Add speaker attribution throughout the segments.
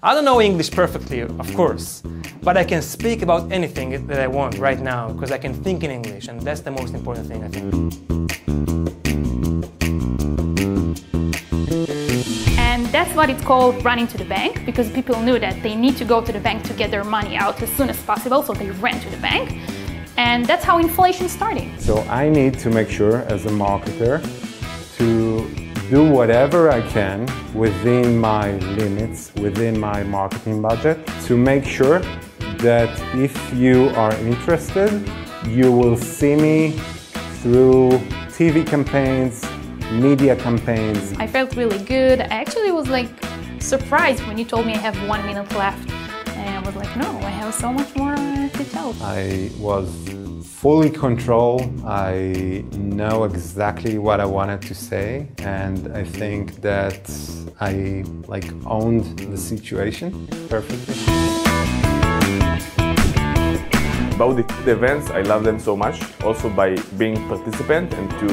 Speaker 1: I don't know English perfectly, of course, but I can speak about anything that I want right now because I can think in English, and that's the most important thing, I think.
Speaker 2: And that's what it's called running to the bank, because people knew that they need to go to the bank to get their money out as soon as possible, so they ran to the bank. And that's how inflation started.
Speaker 3: So I need to make sure, as a marketer, to do whatever I can within my limits, within my marketing budget, to make sure that if you are interested, you will see me through TV campaigns, media campaigns.
Speaker 2: I felt really good. I actually was like surprised when you told me I have 1 minute left. And I was like, no, I have so much more to tell.
Speaker 3: I was fully control. I know exactly what I wanted to say, and I think that I owned the situation perfectly.
Speaker 4: About the events, I love them so much, also by being participant and to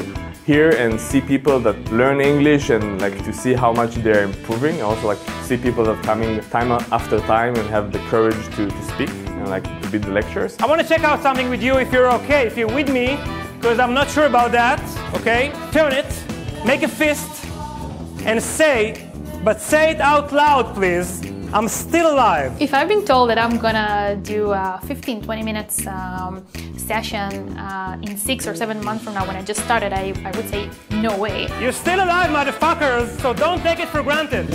Speaker 4: hear and see people that learn English and to see how much they're improving. I also see people that coming time after time and have the courage to speak and to be the lecturers.
Speaker 1: I want to check out something with you if you're okay, if you're with me, because I'm not sure about that, okay? Turn it, make a fist, and say, but say it out loud, please. I'm still alive.
Speaker 2: If I've been told that I'm gonna do a 15-20 minutes session in 6 or 7 months from now when I just started, I would say, no way.
Speaker 1: You're still alive, motherfuckers, so don't take it for granted.